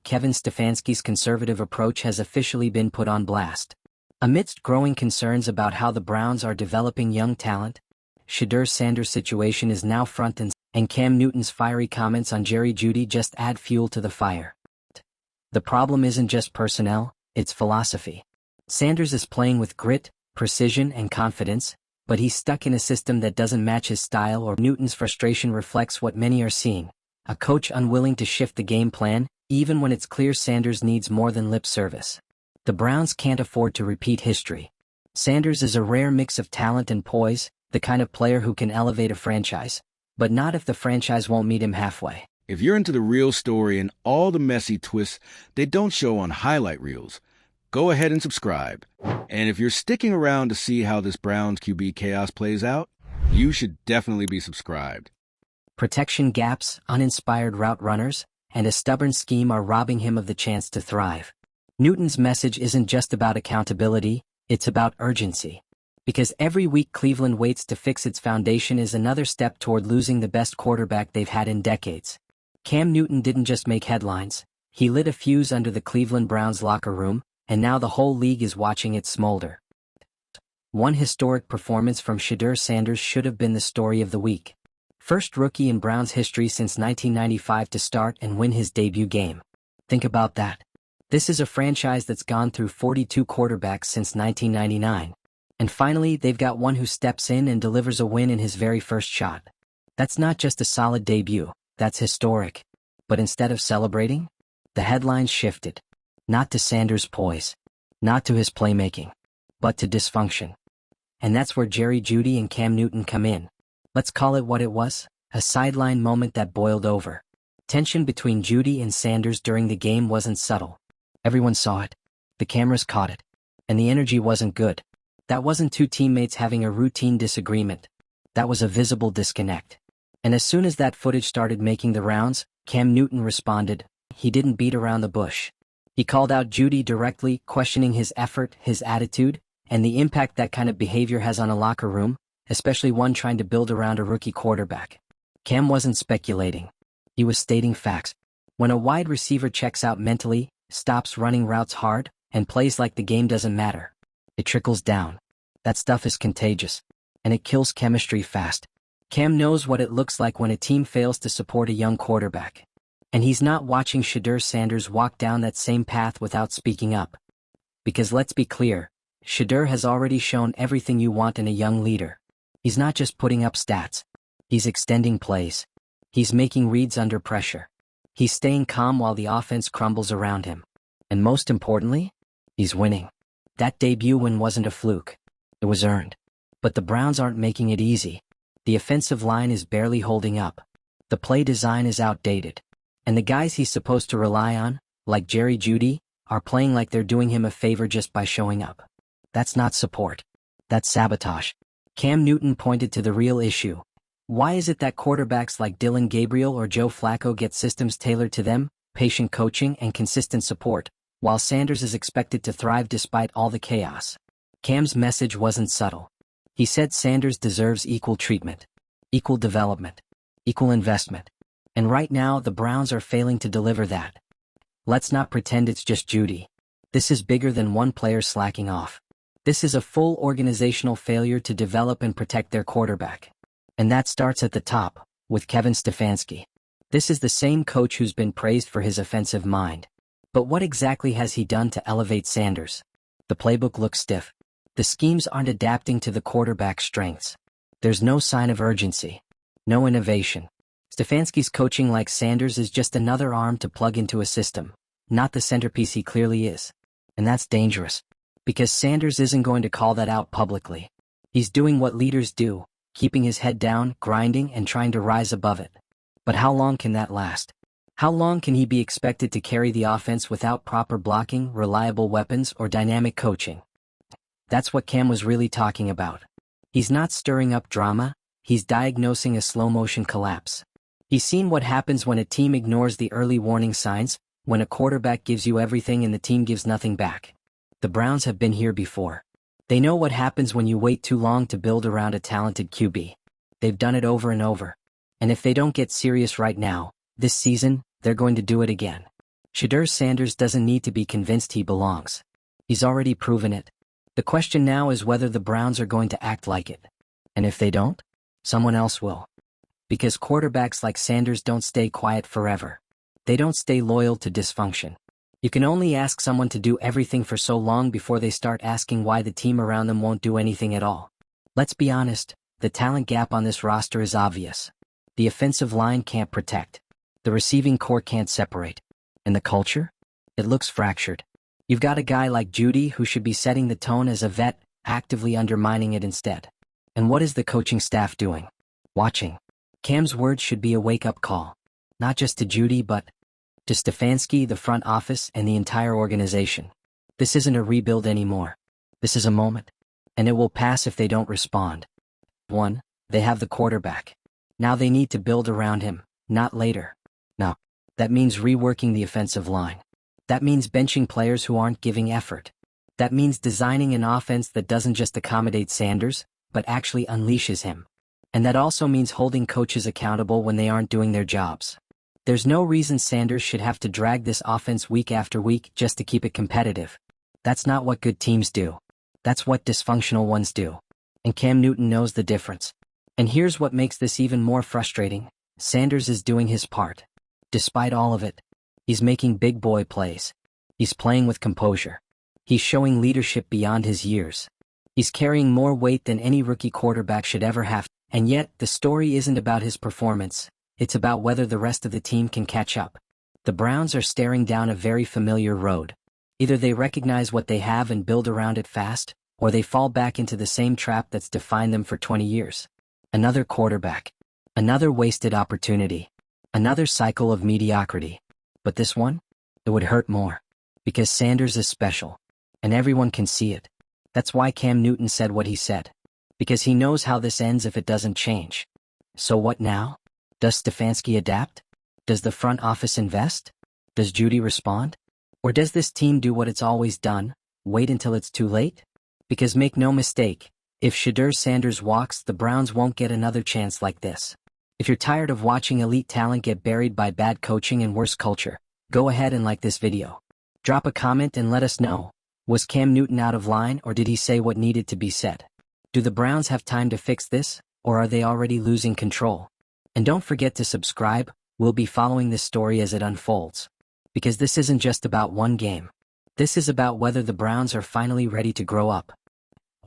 Kevin Stefanski's conservative approach has officially been put on blast. Amidst growing concerns about how the Browns are developing young talent, Shedeur Sanders' situation is now front and Cam Newton's fiery comments on Jeudy just add fuel to the fire. The problem isn't just personnel, it's philosophy. Sanders is playing with grit, precision and confidence, but he's stuck in a system that doesn't match his style, or Newton's frustration reflects what many are seeing: a coach unwilling to shift the game plan, even when it's clear Sanders needs more than lip service. The Browns can't afford to repeat history. Sanders is a rare mix of talent and poise, the kind of player who can elevate a franchise, but not if the franchise won't meet him halfway. If you're into the real story and all the messy twists they don't show on highlight reels, go ahead and subscribe. And if you're sticking around to see how this Browns QB chaos plays out, you should definitely be subscribed. Protection gaps, uninspired route runners, and a stubborn scheme are robbing him of the chance to thrive. Newton's message isn't just about accountability, it's about urgency. Because every week Cleveland waits to fix its foundation is another step toward losing the best quarterback they've had in decades. Cam Newton didn't just make headlines, he lit a fuse under the Cleveland Browns locker room, and now the whole league is watching it smolder. One historic performance from Shedeur Sanders should have been the story of the week. First rookie in Browns history since 1995 to start and win his debut game. Think about that. This is a franchise that's gone through 42 quarterbacks since 1999. And finally, they've got one who steps in and delivers a win in his very first shot. That's not just a solid debut, that's historic. But instead of celebrating, the headlines shifted. Not to Sanders' poise, not to his playmaking, but to dysfunction. And that's where Jeudy and Cam Newton come in. Let's call it what it was, a sideline moment that boiled over. Tension between Jeudy and Sanders during the game wasn't subtle. Everyone saw it, the cameras caught it, and the energy wasn't good. That wasn't two teammates having a routine disagreement. That was a visible disconnect. And as soon as that footage started making the rounds, Cam Newton responded. He didn't beat around the bush. He called out Jeudy directly, questioning his effort, his attitude, and the impact that kind of behavior has on a locker room, especially one trying to build around a rookie quarterback. Cam wasn't speculating. He was stating facts. When a wide receiver checks out mentally, stops running routes hard, and plays like the game doesn't matter, it trickles down. That stuff is contagious, and it kills chemistry fast. Cam knows what it looks like when a team fails to support a young quarterback. And he's not watching Shedeur Sanders walk down that same path without speaking up. Because let's be clear, Shedeur has already shown everything you want in a young leader. He's not just putting up stats. He's extending plays. He's making reads under pressure. He's staying calm while the offense crumbles around him. And most importantly, he's winning. That debut win wasn't a fluke. It was earned. But the Browns aren't making it easy. The offensive line is barely holding up. The play design is outdated. And the guys he's supposed to rely on, like Jeudy, are playing like they're doing him a favor just by showing up. That's not support. That's sabotage. Cam Newton pointed to the real issue. Why is it that quarterbacks like Dylan Gabriel or Joe Flacco get systems tailored to them, patient coaching and consistent support, while Sanders is expected to thrive despite all the chaos? Cam's message wasn't subtle. He said Sanders deserves equal treatment, equal development, equal investment. And right now, the Browns are failing to deliver that. Let's not pretend it's just Jeudy. This is bigger than one player slacking off. This is a full organizational failure to develop and protect their quarterback. And that starts at the top, with Kevin Stefanski. This is the same coach who's been praised for his offensive mind. But what exactly has he done to elevate Sanders? The playbook looks stiff. The schemes aren't adapting to the quarterback's strengths. There's no sign of urgency. No innovation. Stefanski's coaching like Sanders is just another arm to plug into a system, not the centerpiece he clearly is. And that's dangerous. Because Sanders isn't going to call that out publicly. He's doing what leaders do, keeping his head down, grinding, and trying to rise above it. But how long can that last? How long can he be expected to carry the offense without proper blocking, reliable weapons, or dynamic coaching? That's what Cam was really talking about. He's not stirring up drama, he's diagnosing a slow-motion collapse. He's seen what happens when a team ignores the early warning signs, when a quarterback gives you everything and the team gives nothing back. The Browns have been here before. They know what happens when you wait too long to build around a talented QB. They've done it over and over. And if they don't get serious right now, this season, they're going to do it again. Shedeur Sanders doesn't need to be convinced he belongs. He's already proven it. The question now is whether the Browns are going to act like it. And if they don't, someone else will. Because quarterbacks like Sanders don't stay quiet forever. They don't stay loyal to dysfunction. You can only ask someone to do everything for so long before they start asking why the team around them won't do anything at all. Let's be honest, the talent gap on this roster is obvious. The offensive line can't protect. The receiving core can't separate. And the culture? It looks fractured. You've got a guy like Jeudy who should be setting the tone as a vet, actively undermining it instead. And what is the coaching staff doing? Watching. Cam's words should be a wake-up call. Not just to Jeudy but to Stefanski, the front office, and the entire organization. This isn't a rebuild anymore. This is a moment. And it will pass if they don't respond. 1. They have the quarterback. Now they need to build around him, not later. Now, that means reworking the offensive line. That means benching players who aren't giving effort. That means designing an offense that doesn't just accommodate Sanders, but actually unleashes him. And that also means holding coaches accountable when they aren't doing their jobs. There's no reason Sanders should have to drag this offense week after week just to keep it competitive. That's not what good teams do. That's what dysfunctional ones do. And Cam Newton knows the difference. And here's what makes this even more frustrating. Sanders is doing his part. Despite all of it, he's making big boy plays. He's playing with composure. He's showing leadership beyond his years. He's carrying more weight than any rookie quarterback should ever have. And yet, the story isn't about his performance. It's about whether the rest of the team can catch up. The Browns are staring down a very familiar road. Either they recognize what they have and build around it fast, or they fall back into the same trap that's defined them for 20 years. Another quarterback. Another wasted opportunity. Another cycle of mediocrity. But this one? It would hurt more. Because Sanders is special. And everyone can see it. That's why Cam Newton said what he said. Because he knows how this ends if it doesn't change. So what now? Does Stefanski adapt? Does the front office invest? Does Jeudy respond? Or does this team do what it's always done, wait until it's too late? Because make no mistake, if Shedeur Sanders walks, the Browns won't get another chance like this. If you're tired of watching elite talent get buried by bad coaching and worse culture, go ahead and like this video. Drop a comment and let us know. Was Cam Newton out of line or did he say what needed to be said? Do the Browns have time to fix this, or are they already losing control? And don't forget to subscribe. We'll be following this story as it unfolds. Because this isn't just about one game. This is about whether the Browns are finally ready to grow up.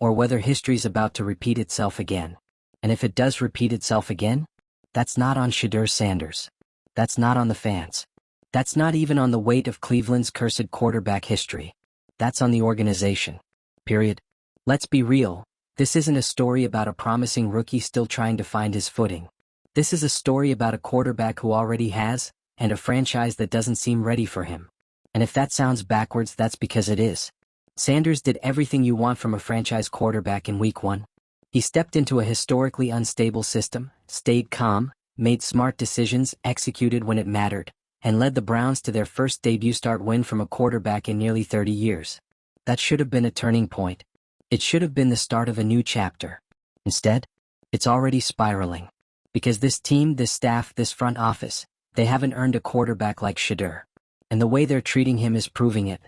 Or whether history's about to repeat itself again. And if it does repeat itself again, that's not on Shedeur Sanders. That's not on the fans. That's not even on the weight of Cleveland's cursed quarterback history. That's on the organization. Period. Let's be real. This isn't a story about a promising rookie still trying to find his footing. This is a story about a quarterback who already has, and a franchise that doesn't seem ready for him. And if that sounds backwards, that's because it is. Sanders did everything you want from a franchise quarterback in week 1. He stepped into a historically unstable system, stayed calm, made smart decisions, executed when it mattered, and led the Browns to their first debut start win from a quarterback in nearly 30 years. That should have been a turning point. It should have been the start of a new chapter. Instead, it's already spiraling. Because this team, this staff, this front office, they haven't earned a quarterback like Shedeur. And the way they're treating him is proving it.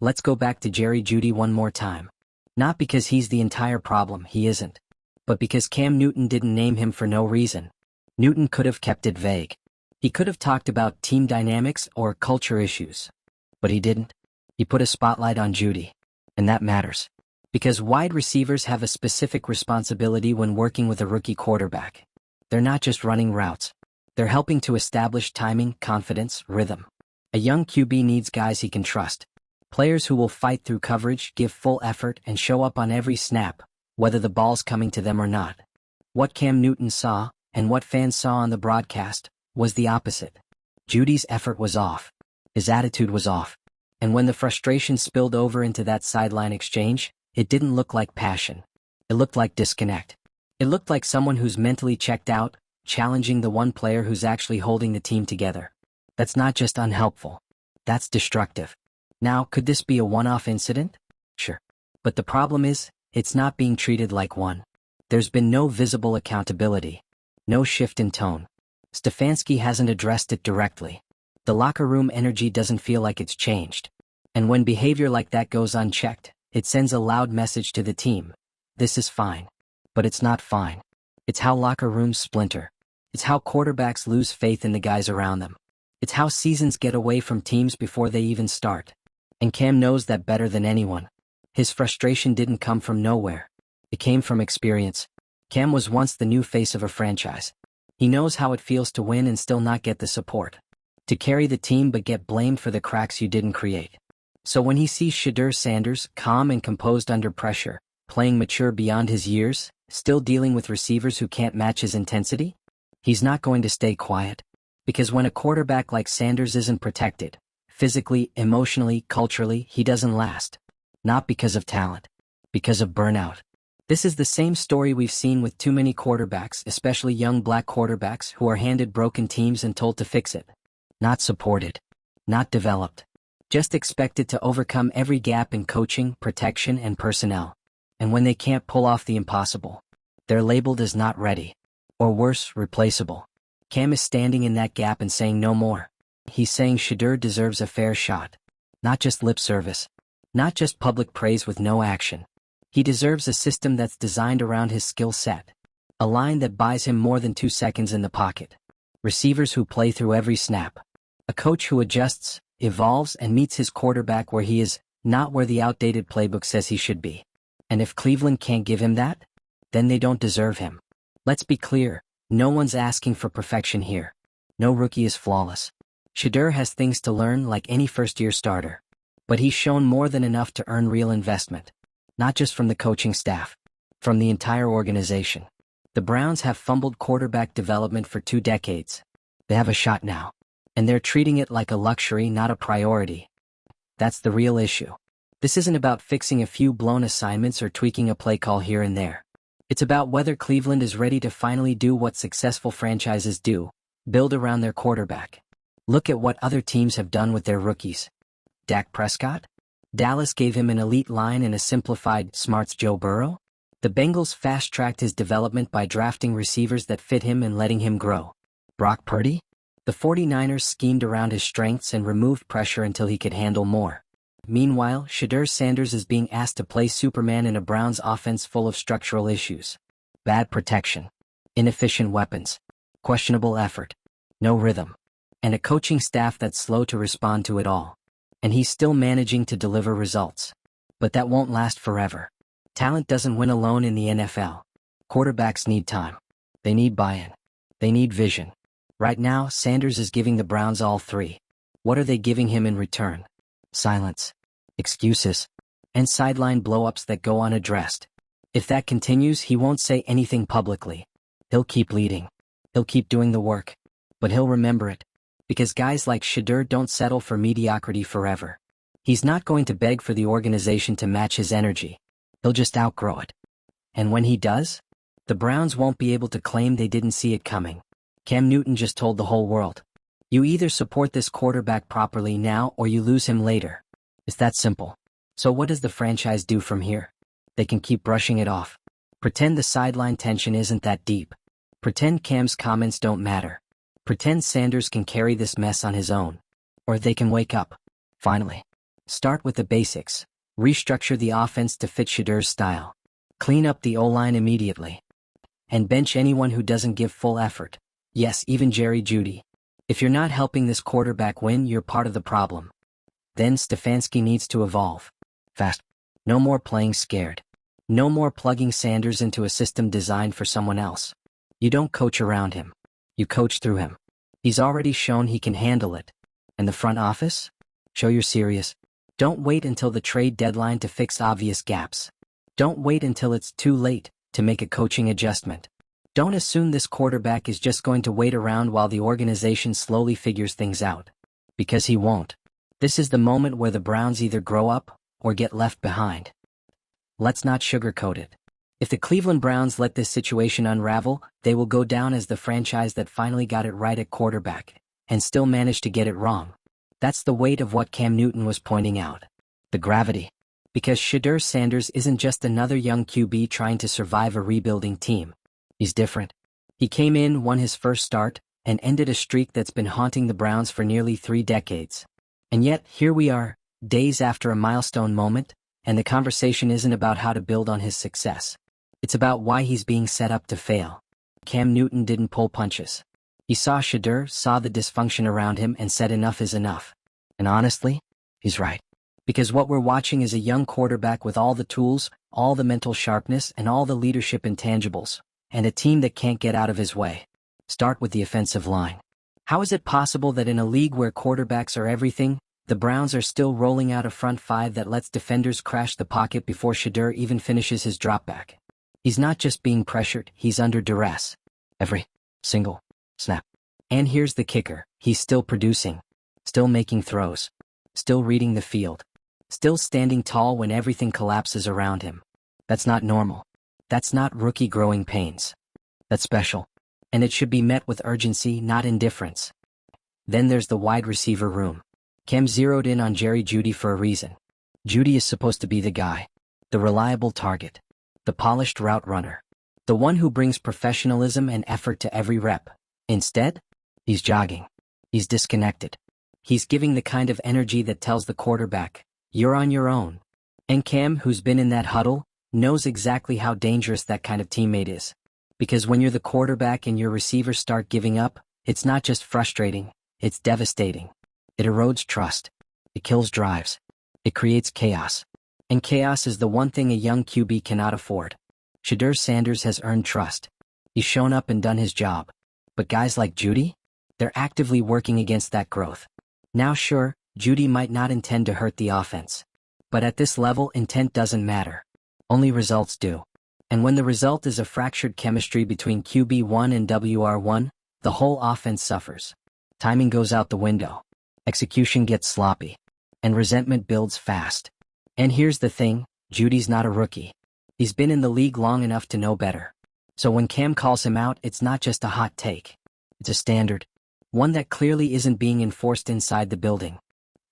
Let's go back to Jeudy one more time. Not because he's the entire problem, he isn't. But because Cam Newton didn't name him for no reason. Newton could have kept it vague. He could have talked about team dynamics or culture issues. But he didn't. He put a spotlight on Jeudy. And that matters. Because wide receivers have a specific responsibility when working with a rookie quarterback. They're not just running routes. They're helping to establish timing, confidence, rhythm. A young QB needs guys he can trust. Players who will fight through coverage, give full effort, and show up on every snap, whether the ball's coming to them or not. What Cam Newton saw, and what fans saw on the broadcast, was the opposite. Jeudy's effort was off. His attitude was off. And when the frustration spilled over into that sideline exchange, it didn't look like passion. It looked like disconnect. It looked like someone who's mentally checked out, challenging the one player who's actually holding the team together. That's not just unhelpful. That's destructive. Now, could this be a one-off incident? Sure. But the problem is, it's not being treated like one. There's been no visible accountability. No shift in tone. Stefanski hasn't addressed it directly. The locker room energy doesn't feel like it's changed. And when behavior like that goes unchecked, it sends a loud message to the team. This is fine. But it's not fine. It's how locker rooms splinter. It's how quarterbacks lose faith in the guys around them. It's how seasons get away from teams before they even start. And Cam knows that better than anyone. His frustration didn't come from nowhere. It came from experience. Cam was once the new face of a franchise. He knows how it feels to win and still not get the support. To carry the team but get blamed for the cracks you didn't create. So when he sees Shedeur Sanders, calm and composed under pressure, playing mature beyond his years, still dealing with receivers who can't match his intensity, he's not going to stay quiet. Because when a quarterback like Sanders isn't protected, physically, emotionally, culturally, he doesn't last. Not because of talent. Because of burnout. This is the same story we've seen with too many quarterbacks, especially young black quarterbacks who are handed broken teams and told to fix it. Not supported. Not developed. Just expected to overcome every gap in coaching, protection, and personnel. And when they can't pull off the impossible, they're labeled as not ready. Or worse, replaceable. Cam is standing in that gap and saying no more. He's saying Shedeur deserves a fair shot. Not just lip service. Not just public praise with no action. He deserves a system that's designed around his skill set. A line that buys him more than 2 seconds in the pocket. Receivers who play through every snap. A coach who adjusts, evolves, and meets his quarterback where he is, not where the outdated playbook says he should be. And if Cleveland can't give him that, then they don't deserve him. Let's be clear, no one's asking for perfection here. No rookie is flawless. Shedeur has things to learn like any first-year starter. But he's shown more than enough to earn real investment. Not just from the coaching staff. From the entire organization. The Browns have fumbled quarterback development for 2 decades. They have a shot now. And they're treating it like a luxury, not a priority. That's the real issue. This isn't about fixing a few blown assignments or tweaking a play call here and there. It's about whether Cleveland is ready to finally do what successful franchises do, build around their quarterback. Look at what other teams have done with their rookies. Dak Prescott? Dallas gave him an elite line and a simplified, smarts Joe Burrow? The Bengals fast-tracked his development by drafting receivers that fit him and letting him grow. Brock Purdy? The 49ers schemed around his strengths and removed pressure until he could handle more. Meanwhile, Shedeur Sanders is being asked to play Superman in a Browns offense full of structural issues. Bad protection. Inefficient weapons. Questionable effort. No rhythm. And a coaching staff that's slow to respond to it all. And he's still managing to deliver results. But that won't last forever. Talent doesn't win alone in the NFL. Quarterbacks need time. They need buy-in. They need vision. Right now, Sanders is giving the Browns all 3. What are they giving him in return? Silence. Excuses. And sideline blow-ups that go unaddressed. If that continues, he won't say anything publicly. He'll keep leading. He'll keep doing the work. But he'll remember it. Because guys like Shedeur don't settle for mediocrity forever. He's not going to beg for the organization to match his energy. He'll just outgrow it. And when he does, the Browns won't be able to claim they didn't see it coming. Cam Newton just told the whole world. You either support this quarterback properly now or you lose him later. It's that simple. So what does the franchise do from here? They can keep brushing it off. Pretend the sideline tension isn't that deep. Pretend Cam's comments don't matter. Pretend Sanders can carry this mess on his own. Or they can wake up. Finally. Start with the basics. Restructure the offense to fit Shedeur's style. Clean up the O-line immediately. And bench anyone who doesn't give full effort. Yes, even Jeudy. If you're not helping this quarterback win, you're part of the problem. Then Stefanski needs to evolve. Fast. No more playing scared. No more plugging Sanders into a system designed for someone else. You don't coach around him. You coach through him. He's already shown he can handle it. And the front office? Show you're serious. Don't wait until the trade deadline to fix obvious gaps. Don't wait until it's too late to make a coaching adjustment. Don't assume this quarterback is just going to wait around while the organization slowly figures things out. Because he won't. This is the moment where the Browns either grow up or get left behind. Let's not sugarcoat it. If the Cleveland Browns let this situation unravel, they will go down as the franchise that finally got it right at quarterback, and still managed to get it wrong. That's the weight of what Cam Newton was pointing out. The gravity. Because Shedeur Sanders isn't just another young QB trying to survive a rebuilding team. He's different. He came in, won his first start, and ended a streak that's been haunting the Browns for nearly 3 decades. And yet, here we are, days after a milestone moment, and the conversation isn't about how to build on his success. It's about why he's being set up to fail. Cam Newton didn't pull punches. He saw Shedeur, saw the dysfunction around him, and said enough is enough. And honestly, he's right. Because what we're watching is a young quarterback with all the tools, all the mental sharpness, and all the leadership intangibles, and a team that can't get out of his way. Start with the offensive line. How is it possible that in a league where quarterbacks are everything, the Browns are still rolling out a front five that lets defenders crash the pocket before Shedeur even finishes his dropback? He's not just being pressured, he's under duress. Every single snap. And here's the kicker, he's still producing, still making throws, still reading the field, still standing tall when everything collapses around him. That's not normal. That's not rookie growing pains. That's special. And it should be met with urgency, not indifference. Then there's the wide receiver room. Cam zeroed in on Jeudy for a reason. Jeudy is supposed to be the guy, the reliable target, the polished route runner, the one who brings professionalism and effort to every rep. Instead, he's jogging. He's disconnected. He's giving the kind of energy that tells the quarterback, you're on your own. And Cam, who's been in that huddle, knows exactly how dangerous that kind of teammate is. Because when you're the quarterback and your receivers start giving up, it's not just frustrating, it's devastating. It erodes trust. It kills drives. It creates chaos. And chaos is the one thing a young QB cannot afford. Shedeur Sanders has earned trust. He's shown up and done his job. But guys like Jeudy? They're actively working against that growth. Now sure, Jeudy might not intend to hurt the offense. But at this level, intent doesn't matter. Only results do. And when the result is a fractured chemistry between QB1 and WR1, the whole offense suffers. Timing goes out the window. Execution gets sloppy. And resentment builds fast. And here's the thing, Jeudy's not a rookie. He's been in the league long enough to know better. So when Cam calls him out, it's not just a hot take. It's a standard. One that clearly isn't being enforced inside the building.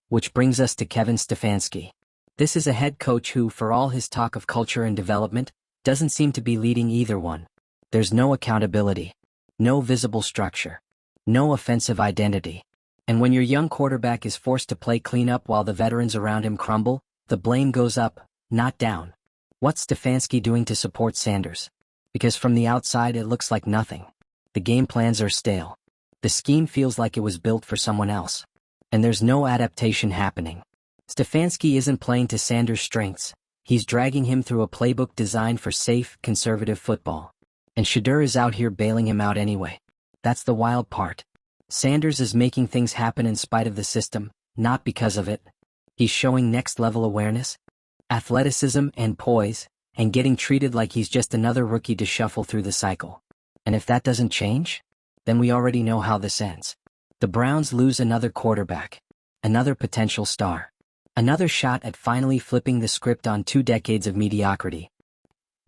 Which brings us to Kevin Stefanski. This is a head coach who, for all his talk of culture and development, doesn't seem to be leading either one. There's no accountability. No visible structure. No offensive identity. And when your young quarterback is forced to play cleanup while the veterans around him crumble, the blame goes up, not down. What's Stefanski doing to support Sanders? Because from the outside it looks like nothing. The game plans are stale. The scheme feels like it was built for someone else. And there's no adaptation happening. Stefanski isn't playing to Sanders' strengths. He's dragging him through a playbook designed for safe, conservative football. And Shedeur is out here bailing him out anyway. That's the wild part. Sanders is making things happen in spite of the system, not because of it. He's showing next-level awareness, athleticism, and poise, and getting treated like he's just another rookie to shuffle through the cycle. And if that doesn't change, then we already know how this ends. The Browns lose another quarterback, another potential star, another shot at finally flipping the script on 2 decades of mediocrity.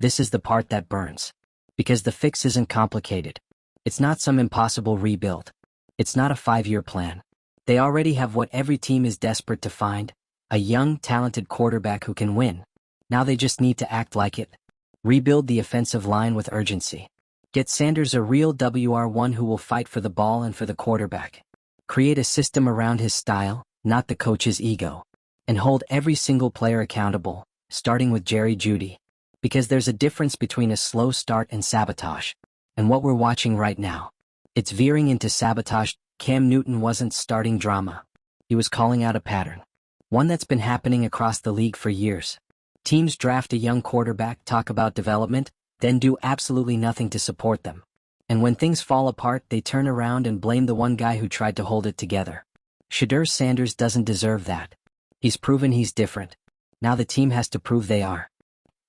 This is the part that burns. Because the fix isn't complicated. It's not some impossible rebuild. It's not a 5-year plan. They already have what every team is desperate to find, a young, talented quarterback who can win. Now they just need to act like it. Rebuild the offensive line with urgency. Get Sanders a real WR1 who will fight for the ball and for the quarterback. Create a system around his style, not the coach's ego. And hold every single player accountable, starting with Jeudy. Because there's a difference between a slow start and sabotage. And what we're watching right now. It's veering into sabotage. Cam Newton wasn't starting drama. He was calling out a pattern. One that's been happening across the league for years. Teams draft a young quarterback, talk about development, then do absolutely nothing to support them. And when things fall apart, they turn around and blame the one guy who tried to hold it together. Shedeur Sanders doesn't deserve that. He's proven he's different. Now the team has to prove they are.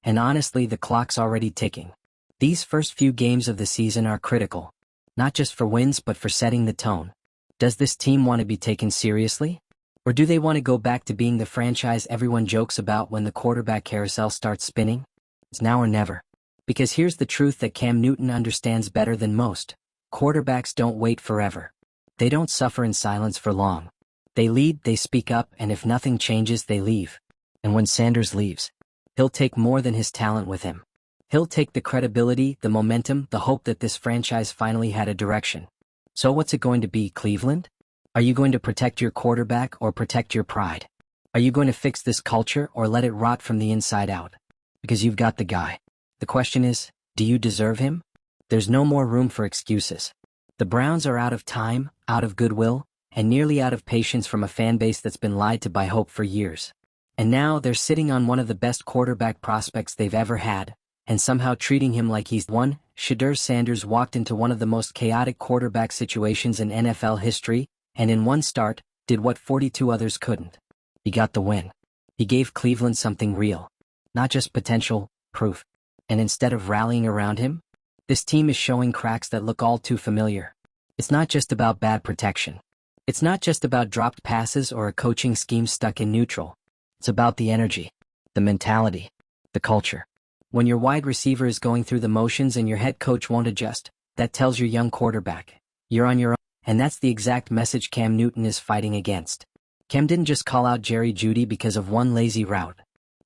And honestly, the clock's already ticking. These first few games of the season are critical. Not just for wins but for setting the tone. Does this team want to be taken seriously? Or do they want to go back to being the franchise everyone jokes about when the quarterback carousel starts spinning? It's now or never. Because here's the truth that Cam Newton understands better than most. Quarterbacks don't wait forever. They don't suffer in silence for long. They lead, they speak up, and if nothing changes, they leave. And when Sanders leaves, he'll take more than his talent with him. He'll take the credibility, the momentum, the hope that this franchise finally had a direction. So what's it going to be, Cleveland? Are you going to protect your quarterback or protect your pride? Are you going to fix this culture or let it rot from the inside out? Because you've got the guy. The question is, do you deserve him? There's no more room for excuses. The Browns are out of time, out of goodwill, and nearly out of patience from a fan base that's been lied to by hope for years. And now they're sitting on one of the best quarterback prospects they've ever had, and somehow treating him like he's one. Shedeur Sanders walked into one of the most chaotic quarterback situations in NFL history, and in one start, did what 42 others couldn't. He got the win. He gave Cleveland something real. Not just potential, proof. And instead of rallying around him, this team is showing cracks that look all too familiar. It's not just about bad protection. It's not just about dropped passes or a coaching scheme stuck in neutral. It's about the energy, the mentality, the culture. When your wide receiver is going through the motions and your head coach won't adjust, that tells your young quarterback, you're on your own. And that's the exact message Cam Newton is fighting against. Cam didn't just call out Jeudy because of one lazy route.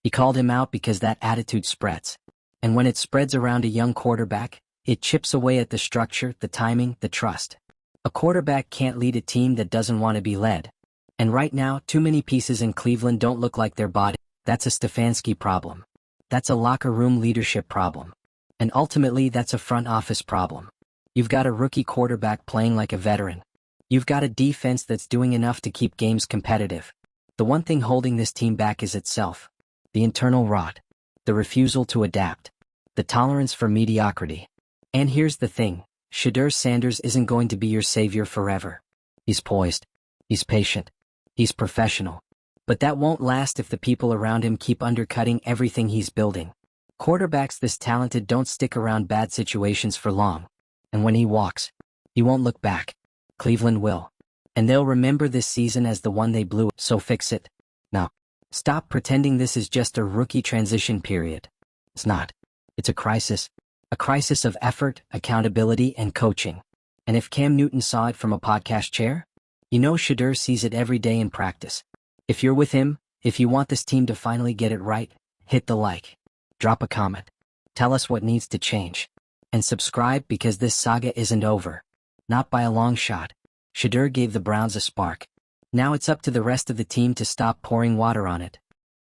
He called him out because that attitude spreads. And when it spreads around a young quarterback, it chips away at the structure, the timing, the trust. A quarterback can't lead a team that doesn't want to be led. And right now, too many pieces in Cleveland don't look like their body. That's a Stefanski problem. That's a locker room leadership problem. And ultimately, that's a front office problem. You've got a rookie quarterback playing like a veteran. You've got a defense that's doing enough to keep games competitive. The one thing holding this team back is itself. The internal rot. The refusal to adapt. The tolerance for mediocrity. And here's the thing. Shedeur Sanders isn't going to be your savior forever. He's poised. He's patient. He's professional. But that won't last if the people around him keep undercutting everything he's building. Quarterbacks this talented don't stick around bad situations for long. And when he walks, he won't look back. Cleveland will. And they'll remember this season as the one they blew. So fix it. Now, stop pretending this is just a rookie transition period. It's not. It's a crisis. A crisis of effort, accountability, and coaching. And if Cam Newton saw it from a podcast chair, you know Shedeur sees it every day in practice. If you're with him, if you want this team to finally get it right, hit the like. Drop a comment. Tell us what needs to change. And subscribe because this saga isn't over. Not by a long shot. Shedeur gave the Browns a spark. Now it's up to the rest of the team to stop pouring water on it.